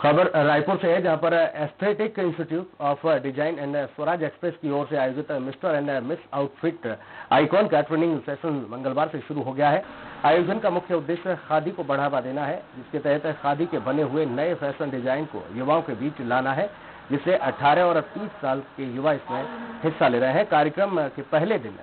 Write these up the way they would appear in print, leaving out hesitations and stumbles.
खबर रायपुर से है, जहां पर aesthetic institute of design and Swaraj express की ओर से आयोजित mister and miss outfit icon का ट्रेनिंग सेशन मंगलवार से शुरू हो गया है। आयोजन का मुख्य उद्देश्य खादी को बढ़ावा देना है, जिसके तहत खादी के बने हुए नए फैशन डिजाइन को युवाओं के बीच लाना है, जिससे 18 और 30 साल के युवा इसमें हिस्सा ले रहे हैं। कार्यक्रम के पहले दिन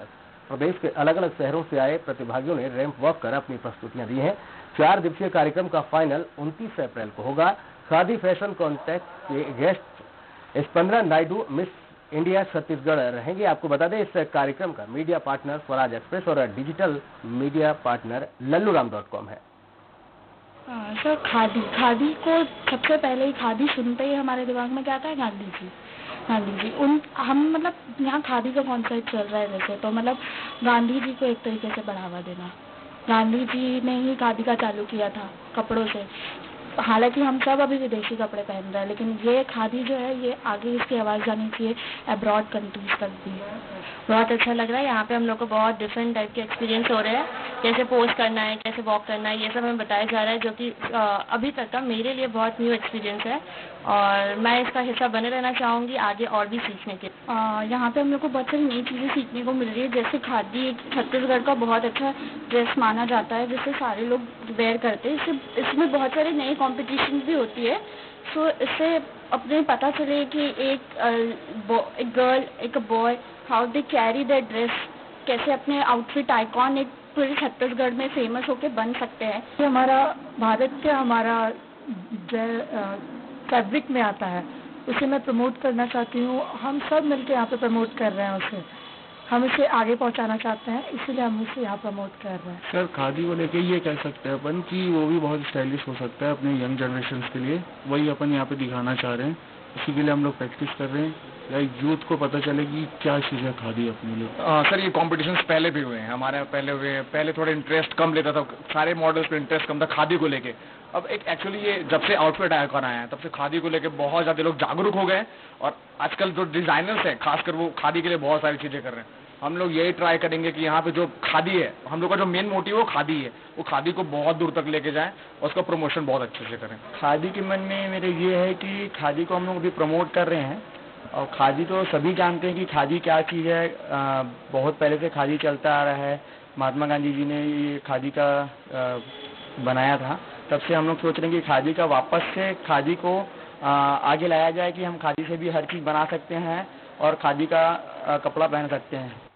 प्रदेश के अलग अलग शहरों से आए प्रतिभागियों ने रैंप वॉक कर अपनी प्रस्तुतियां दी हैं। 4 दिवसीय कार्यक्रम का फाइनल 29 अप्रैल को होगा। खादी फैशन कॉन्टेस्ट के guest Spandana Naidu miss India Chhattisgarh रहेंगे। आपको बता दें, इस कार्यक्रम का मीडिया पार्टनर स्वराज एक्सप्रेस और डिजिटल मीडिया पार्टनर लल्लूराम.com है। सर, खादी को सबसे पहले ही खादी सुनते ही हमारे दिमाग में क्या आता है? गांधी जी हम मतलब यहाँ खादी का कॉन्सेप्ट चल रहा है वैसे तो मतलब गांधी जी को एक तरीके से बढ़ावा देना। गांधी जी ने ही खादी का चालू किया था कपड़ों से। हालांकि हम सब अभी विदेशी कपड़े पहन रहे हैं, लेकिन ये खादी जो है ये आगे इसकी आवाज़ जानी चाहिए अब्रॉड कंट्रीज तक भी। बहुत अच्छा लग रहा है। यहाँ पे हम लोग को बहुत डिफरेंट टाइप के एक्सपीरियंस हो रहे हैं, कैसे पोस्ट करना है, कैसे वॉक करना है, ये सब हमें बताया जा रहा है, जो कि अभी तक का मेरे लिए बहुत न्यू एक्सपीरियंस है और मैं इसका हिस्सा बने रहना चाहूँगी आगे और भी सीखने के। यहाँ पे हम लोग को बहुत सारी नई चीज़ें सीखने को मिल रही है, जैसे खादी छत्तीसगढ़ का बहुत अच्छा ड्रेस माना जाता है, जिससे सारे लोग वेयर करते हैं। इसमें बहुत सारी नई कॉम्पिटिशन भी होती है, सो इससे अपने पता चले कि एक गर्ल एक boy how they carry the dress, कैसे अपने आउटफिट आइकॉन एक पूरे छत्तीसगढ़ में फेमस होके बन सकते हैं। ये हमारा भारत के हमारा फैब्रिक में आता है, उसे मैं प्रमोट करना चाहती हूँ। हम सब मिलकर यहाँ पे प्रमोट कर रहे हैं उसे, हम इसे आगे पहुंचाना चाहते हैं, इसीलिए हम इसे यहाँ प्रमोट कर रहे हैं। सर, खादी को लेके ये कह सकते हैं अपन कि वो भी बहुत स्टाइलिश हो सकता है अपने यंग जनरेशन के लिए। वही अपन यहाँ पे दिखाना चाह रहे हैं, इसी के लिए हम लोग प्रैक्टिस कर रहे हैं, या यूथ को पता चले कि क्या चीज़ है खादी अपने लिए। सर, ये कॉम्पिटिशन्स पहले भी हुए हैं हमारे, पहले हुए हैं। पहले थोड़ा इंटरेस्ट कम लेता था, सारे मॉडल्स पे इंटरेस्ट कम था खादी को लेके। अब एक एक्चुअली ये जब से आउटफिट आइकॉन आया है तब से खादी को लेके बहुत ज़्यादा लोग जागरूक हो गए और आजकल जो डिजाइनर्स हैं खासकर वो खादी के लिए बहुत सारी चीज़ें कर रहे हैं। हम लोग यही ट्राई करेंगे कि यहाँ पे जो खादी है, हम लोग का जो मेन मोटिव है वो खादी है, वो खादी को बहुत दूर तक लेके जाएं और उसका प्रमोशन बहुत अच्छे से करें। खादी के मन में मेरे ये है कि खादी को हम लोग अभी प्रमोट कर रहे हैं और खादी तो सभी जानते हैं कि खादी क्या चीज़ है। बहुत पहले से खादी चलता आ रहा है, महात्मा गांधी जी ने ये खादी का बनाया था, तब से हम लोग सोच रहे हैं कि खादी का वापस से खादी को आगे लाया जाए कि हम खादी से भी हर चीज़ बना सकते हैं और खादी का कपड़ा पहन सकते हैं।